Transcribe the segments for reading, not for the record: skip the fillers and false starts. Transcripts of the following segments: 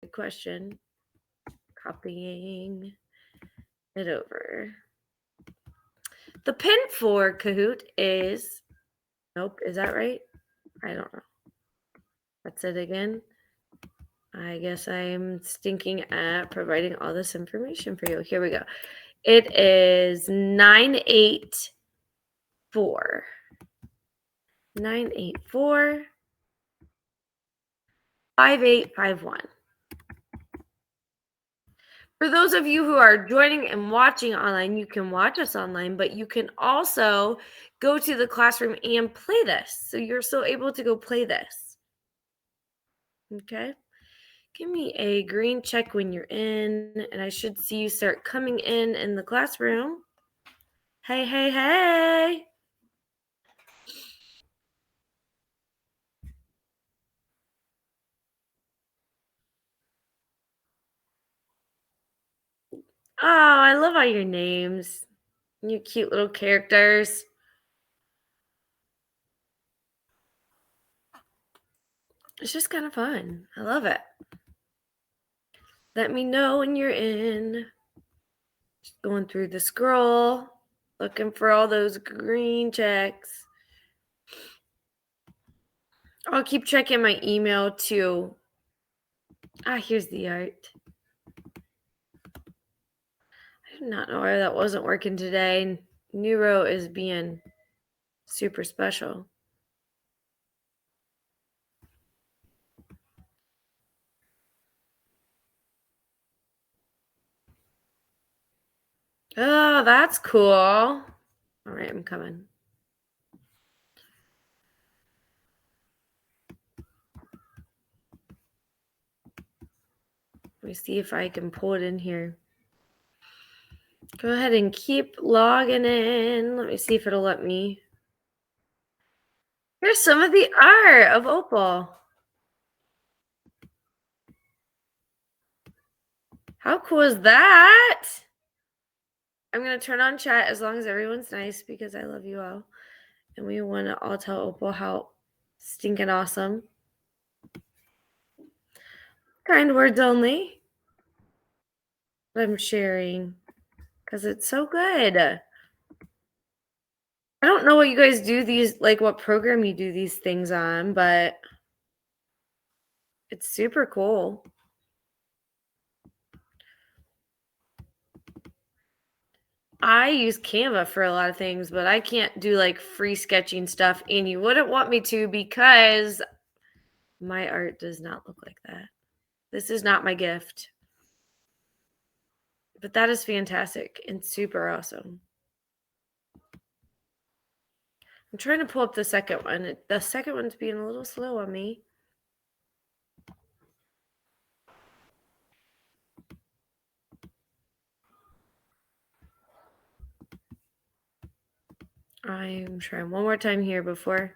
Good question. Copying it over. The pin for Kahoot is, nope, is that right? I don't know. That's it again. I guess I'm stinking at providing all this information for you. Here we go. It is 984. 984 5851. For those of you who are joining and watching online, you can watch us online, but you can also go to the classroom and play this. So you're still able to go play this. Okay. Give me a green check when you're in, and I should see you start coming in the classroom. Hey, hey, hey. Oh, I love all your names. You cute little characters. It's just kind of fun. I love it. Let me know when you're in. Just going through the scroll, looking for all those green checks. I'll keep checking my email too. Here's the art. I do not know why that wasn't working today. Neuro is being super special. Oh, that's cool. All right, I'm coming. Let me see if I can pull it in here. Go ahead and keep logging in. Let me see if it'll let me. Here's some of the art of Opal. How cool is that? I'm going to turn on chat as long as everyone's nice because I love you all. And we want to all tell Opal how stinking awesome. Kind words only. But I'm sharing because it's so good. I don't know what you guys do these, like what program you do these things on, but it's super cool. I use Canva for a lot of things, but I can't do like free sketching stuff, and you wouldn't want me to because my art does not look like that. This is not my gift. But that is fantastic and super awesome. I'm trying to pull up the second one. The second one's being a little slow on me. I'm trying one more time here before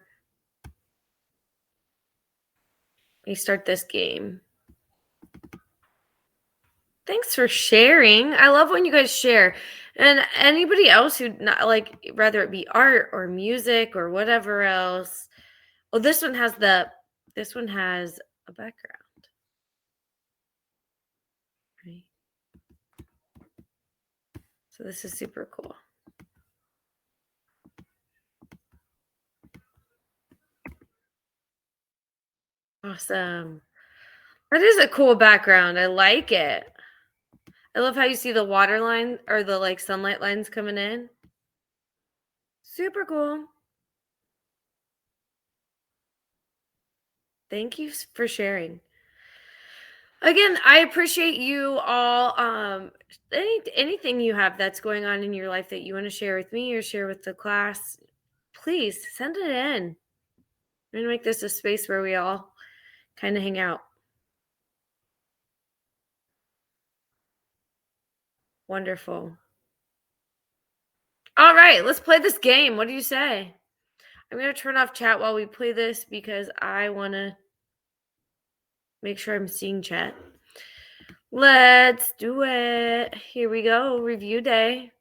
we start this game. Thanks for sharing. I love when you guys share. And anybody else who not like whether it be art or music or whatever else. Oh, this one has a background. Right. So this is super cool. Awesome. That is a cool background. I like it. I love how you see the water line or the like sunlight lines coming in. Super cool. Thank you for sharing. Again, I appreciate you all. Anything you have that's going on in your life that you want to share with me or share with the class, please send it in. I'm gonna make this a space where we all kind of hang out. Wonderful. All right, let's play this game. What do you say? I'm gonna turn off chat while we play this because I want to make sure I'm seeing chat. Let's do it. Here we go. Review day.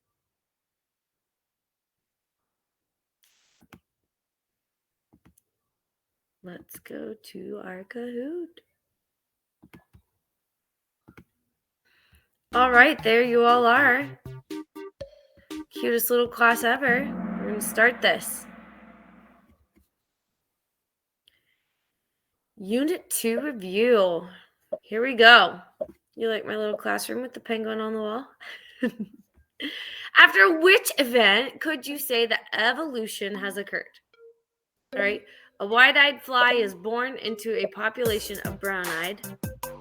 Let's go to our Kahoot. All right, there you all are. Cutest little class ever. We're going to start this. Unit 2 review. Here we go. You like my little classroom with the penguin on the wall? After which event could you say that evolution has occurred? All right. A wide-eyed fly is born into a population of brown-eyed.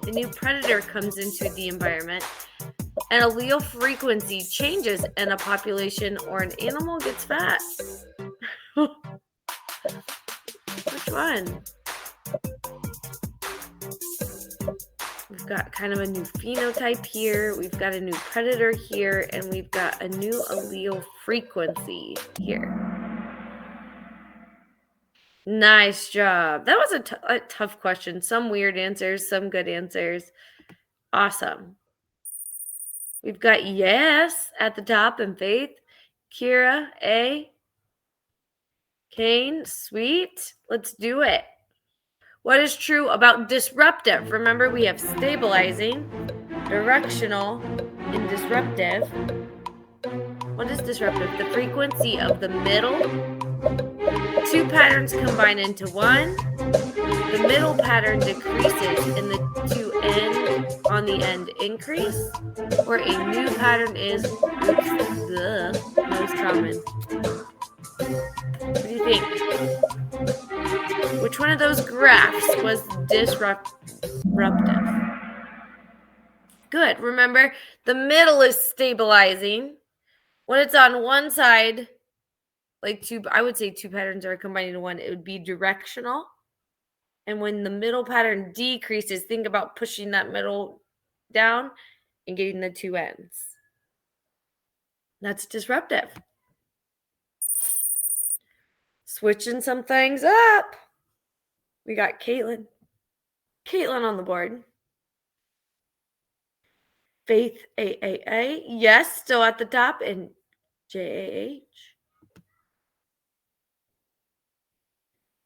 A new predator comes into the environment. An allele frequency changes in a population, or an animal gets fat. Which one? We've got kind of a new phenotype here. We've got a new predator here, and we've got a new allele frequency here. Nice job. That was a tough question. Some weird answers, some good answers. Awesome. We've got yes at the top and Faith. Kira, A. Kane, sweet. Let's do it. What is true about disruptive? Remember, we have stabilizing, directional, and disruptive. What is disruptive? The frequency of the middle. Two patterns combine into one. The middle pattern decreases and the two end on the end increase. Or a new pattern is most common. What do you think? Which one of those graphs was disruptive? Good. Remember, the middle is stabilizing. When it's on one side, like I would say two patterns are combining into one, it would be directional. And when the middle pattern decreases, think about pushing that middle down and getting the two ends. That's disruptive. Switching some things up. We got Caitlin. Caitlin on the board. Faith AAA. Yes, still at the top. And JAH.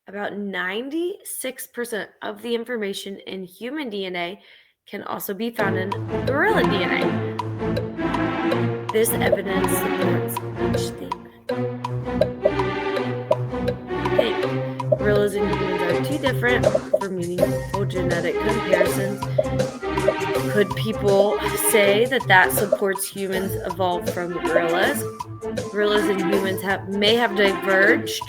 About 96% of the information in human DNA can also be found in gorilla DNA. This evidence supports which statement? Okay. Gorillas and humans are too different for meaningful genetic comparisons. Could people say that supports humans evolved from gorillas? Gorillas and humans may have diverged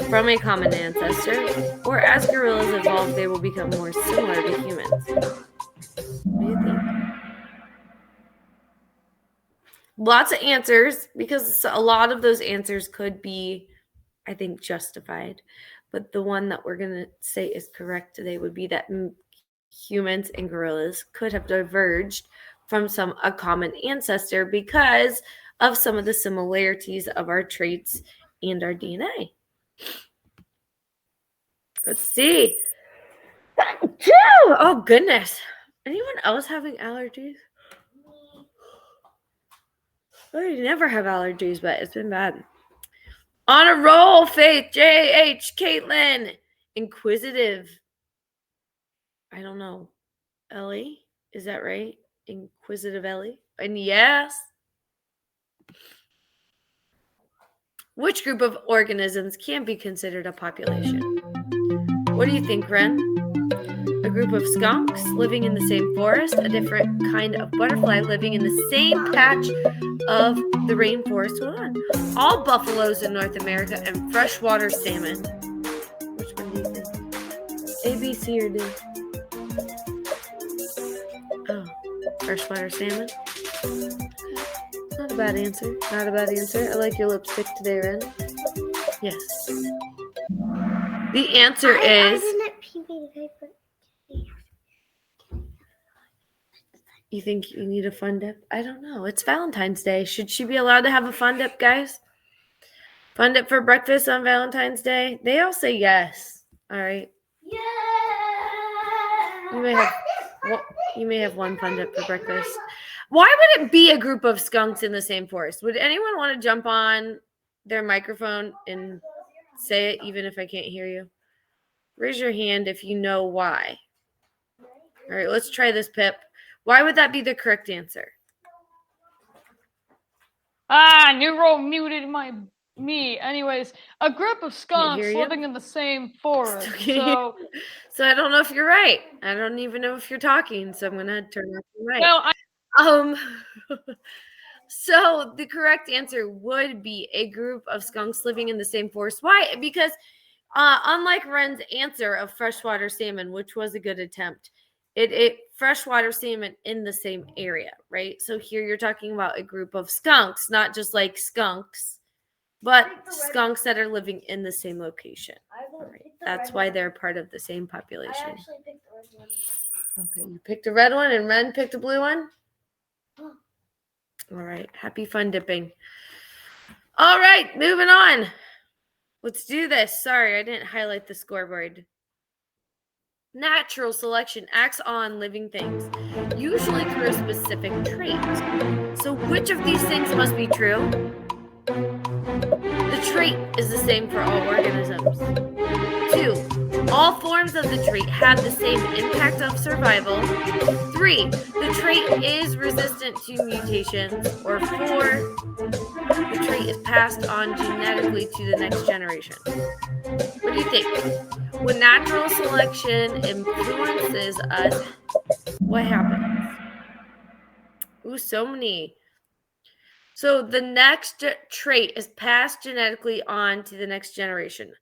from a common ancestor, or as gorillas evolve, they will become more similar to humans. What do you think? Lots of answers, because a lot of those answers could be, I think, justified. But the one that we're going to say is correct today would be that humans and gorillas could have diverged from a common ancestor because of some of the similarities of our traits and our DNA. Let's see. Oh, goodness. Anyone else having allergies? I never have allergies, but it's been bad. On a roll, Faith, JH, Caitlin. Inquisitive. I don't know. Ellie? Is that right? Inquisitive Ellie? And yes. Which group of organisms can be considered a population? What do you think, Ren? A group of skunks living in the same forest, a different kind of butterfly living in the same patch of the rainforest. Hold on. All buffaloes in North America and freshwater salmon. Which one do you think? A, B, C, or D? Oh, freshwater salmon. Not a bad answer. Not a bad answer. I like your lipstick today, Ren. Yes. The answer is... You think you need a fun dip? I don't know. It's Valentine's Day. Should she be allowed to have a fun dip, guys? Fun dip for breakfast on Valentine's Day? They all say yes. All right. Yeah. You may have one fun dip for breakfast. Why would it be a group of skunks in the same forest? Would anyone want to jump on their microphone and say it, even if I can't hear you? Raise your hand if you know why. All right, let's try this, Pip. Why would that be the correct answer? Neuro muted me. Anyways, a group of skunks living in the same forest. So I don't know if you're right. I don't even know if you're talking, so I'm gonna turn off your mic. Well, So the correct answer would be a group of skunks living in the same forest. Why? Because unlike Ren's answer of freshwater salmon, which was a good attempt, it freshwater salmon in the same area, right? So here you're talking about a group of skunks, not just like skunks, but skunks that are living in the same location. Right. That's why they're part of the same population. I actually picked the red one. Okay, you picked a red one and Ren picked a blue one? All right, happy fun dipping. All right, moving on. Let's do this. Sorry, I didn't highlight the scoreboard. Natural selection acts on living things, usually through a specific trait. So which of these things must be true? The trait is the same for all organisms. 2, all forms of the trait have the same impact of survival. 3, the trait is resistant to mutations. Or 4, the trait is passed on genetically to the next generation. What do you think? When natural selection influences us, what happens? Ooh, so many. So the next trait is passed genetically on to the next generation.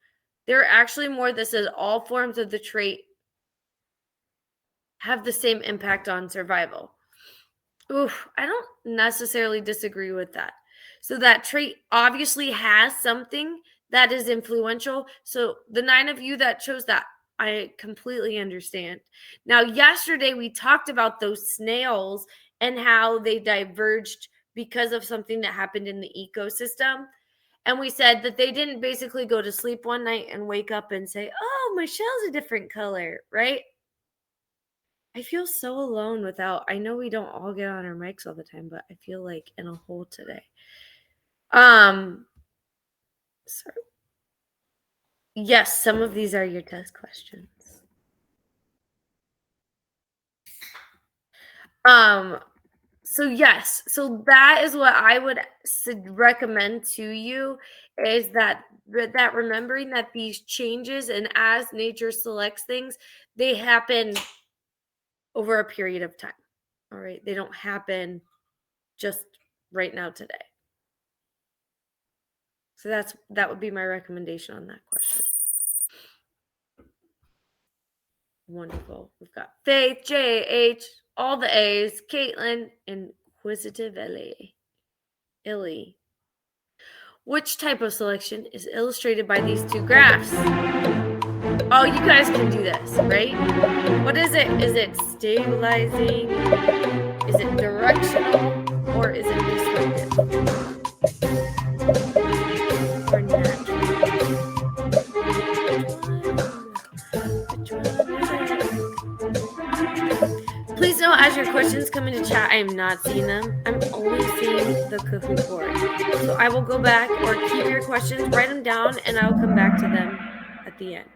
There are actually more that says all forms of the trait have the same impact on survival. Oof, I don't necessarily disagree with that. So that trait obviously has something that is influential. So the 9 of you that chose that, I completely understand. Now, yesterday we talked about those snails and how they diverged because of something that happened in the ecosystem. And we said that they didn't basically go to sleep one night and wake up and say, oh, my shell's a different color, right? I feel so alone without, I know we don't all get on our mics all the time, but I feel like in a hole today. Sorry. Yes, some of these are your test questions. So yes, so that is what I would recommend to you, is that remembering that these changes, and as nature selects things, they happen over a period of time. All right, they don't happen just right now today. So that would be my recommendation on that question. Wonderful. We've got Faith, J.H., all the A's, Caitlin, Inquisitive Illy. Which type of selection is illustrated by these 2 graphs? Oh, you guys can do this, right? What is it? Is it stabilizing? Is it directional? Or is it destructive? Or natural? Which one is it? Please know as your questions come into chat, I am not seeing them. I'm only seeing the Kahoot board. So I will go back or keep your questions, write them down, and I'll come back to them at the end.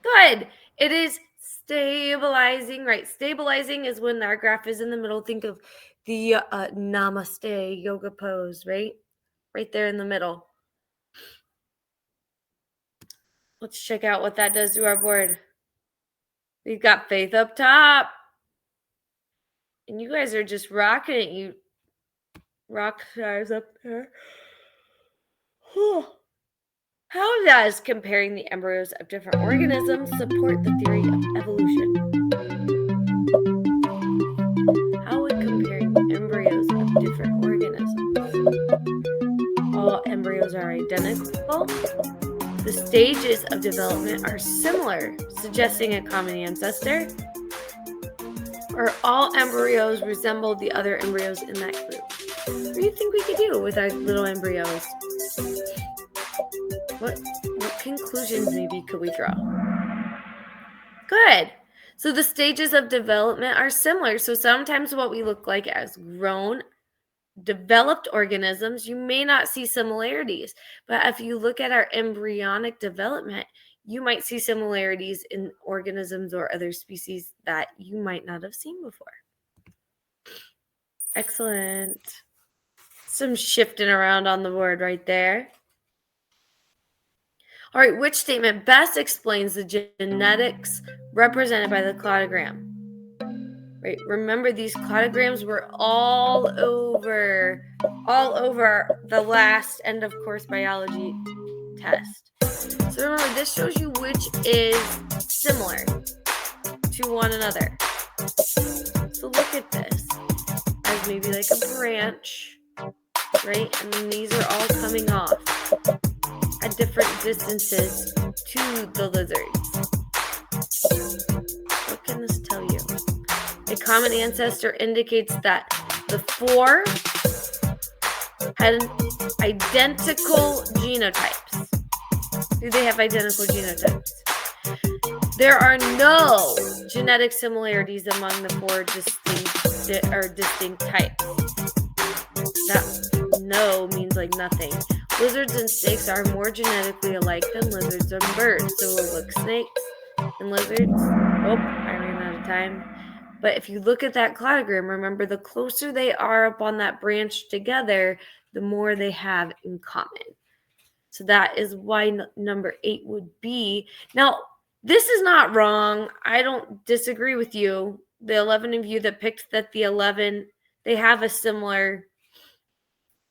Good. It is stabilizing, right? Stabilizing is when our graph is in the middle. Think of the namaste yoga pose, right? Right there in the middle. Let's check out what that does to our board. We've got Faith up top. And you guys are just rocking it, you rock stars up there. How does comparing the embryos of different organisms support the theory of evolution? How would comparing embryos of different organisms? All embryos are identical. The stages of development are similar, suggesting a common ancestor. Or all embryos resemble the other embryos in that group. What do you think we could do with our little embryos? What conclusions maybe could we draw? Good. So the stages of development are similar. So sometimes what we look like as grown, developed organisms, you may not see similarities. But if you look at our embryonic development, you might see similarities in organisms or other species that you might not have seen before. Excellent. Some shifting around on the board right there. All right, which statement best explains the genetics represented by the cladogram? Right, remember these cladograms were all over the last end of course biology test. So remember, this shows you which is similar to one another. So look at this as maybe like a branch, right? And then these are all coming off at different distances to the lizards. What can this tell you? A common ancestor indicates that the four had identical genotypes. Do they have identical genotypes? There are no genetic similarities among the four distinct types. That no means like nothing. Lizards and snakes are more genetically alike than lizards and birds. So we'll look snakes and lizards. Oh, I ran out of time. But if you look at that cladogram, remember the closer they are up on that branch together, the more they have in common. So that is why number 8 would be. Now, this is not wrong. I don't disagree with you. The 11 of you that picked that the 11, they have a similar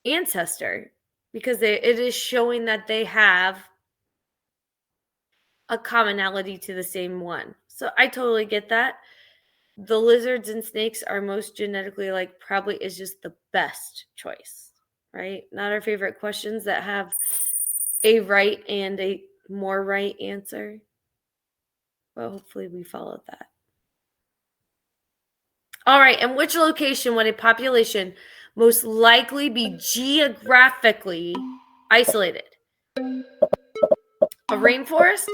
ancestor because it is showing that they have a commonality to the same one. So I totally get that. The lizards and snakes are most genetically alike probably is just the best choice, right? Not our favorite questions that have a right and a more right answer. But hopefully we followed that. All right, and which location would a population most likely be geographically isolated? A rainforest,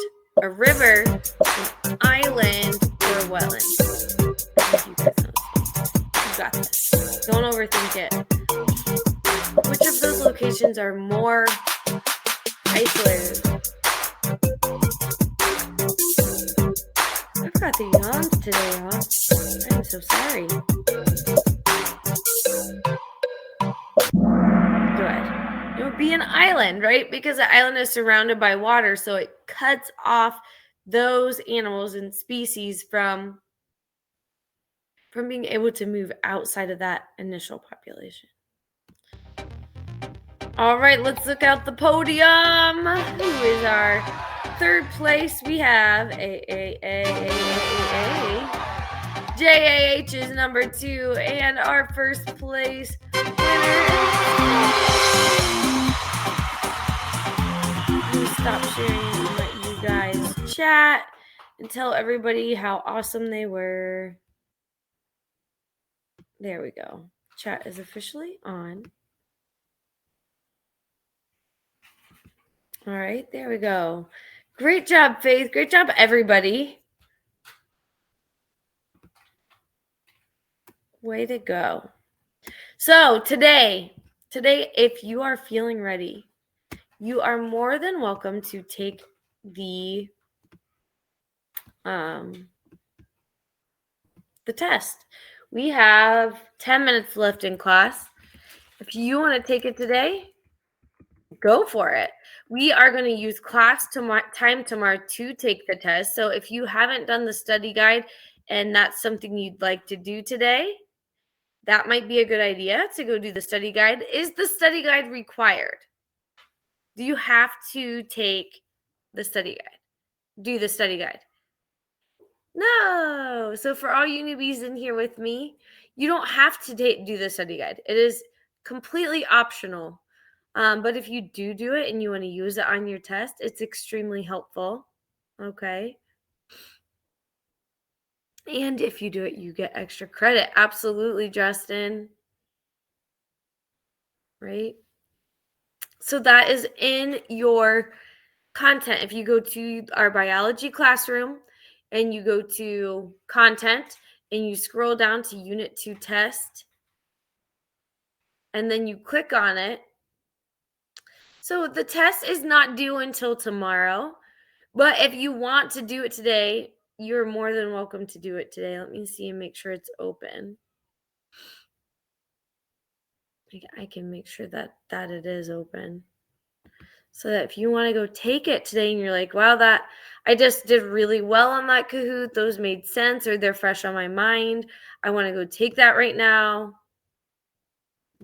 a river, an island, or a wetland? I think you guys know. You got this. Don't overthink it. Which of those locations are more isolated? I've got the yawns today, y'all. I'm so sorry. Good. It would be an island, right? Because the island is surrounded by water, so it cuts off those animals and species from being able to move outside of that initial population. All right, let's look out the podium. Who is our third place? We have JAH is number 2, and our first place winner. Let me stop sharing and let you guys chat and tell everybody how awesome they were. There we go. Chat is officially on. All right, there we go. Great job, Faith. Great job, everybody. Way to go. So today, if you are feeling ready, you are more than welcome to take the test. We have 10 minutes left in class. If you want to take it today, go for it. We are going to use class time tomorrow to take the test. So if you haven't done the study guide and that's something you'd like to do today, that might be a good idea to go do the study guide. Is the study guide required? Do you have to take the study guide? Do the study guide? No. So for all you newbies in here with me, you don't have to do the study guide. It is completely optional. But if you do it and you want to use it on your test, it's extremely helpful. Okay. And if you do it, you get extra credit. Absolutely, Justin. Right? So that is in your content. If you go to our biology classroom and you go to content and you scroll down to Unit 2 test, and then you click on it. So the test is not due until tomorrow, but if you want to do it today, you're more than welcome to do it today. Let me see and make sure it's open. I can make sure that it is open. So that if you want to go take it today and you're like, wow, that I just did really well on that Kahoot. Those made sense or they're fresh on my mind. I want to go take that right now.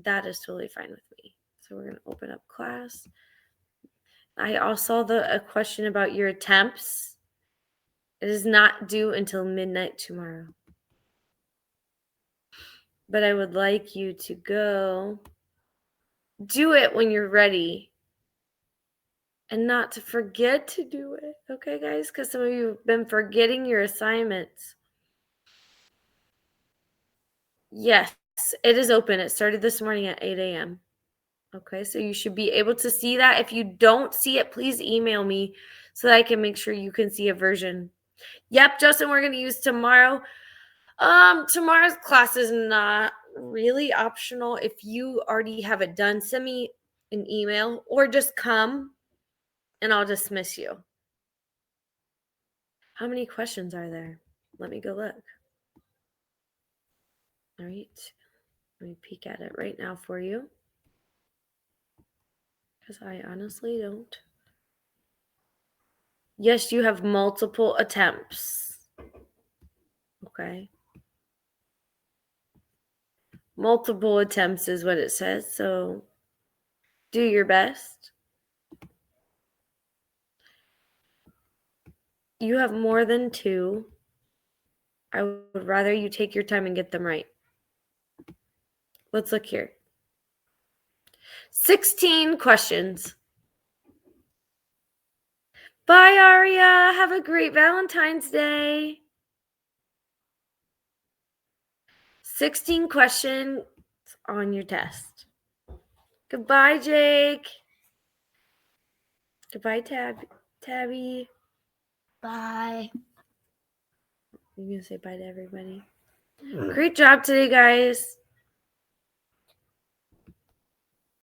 That is totally fine with me. So we're going to open up class. I also saw a question about your attempts. It is not due until midnight tomorrow. But I would like you to go do it when you're ready. And not to forget to do it. Okay, guys? Because some of you have been forgetting your assignments. Yes, it is open. It started this morning at 8 a.m. Okay, so you should be able to see that. If you don't see it, please email me so that I can make sure you can see a version. Yep, Justin, we're going to use tomorrow. Tomorrow's class is not really optional. If you already have it done, send me an email or just come and I'll dismiss you. How many questions are there? Let me go look. All right. Let me peek at it right now for you. Because I honestly don't. Yes, you have multiple attempts. Okay. Multiple attempts is what it says. So do your best. You have more than 2. I would rather you take your time and get them right. Let's look here. 16 questions. Bye, Aria. Have a great Valentine's Day. 16 questions on your test. Goodbye, Jake. Goodbye, Tabby. Bye. You gonna say bye to everybody? Great job today, guys.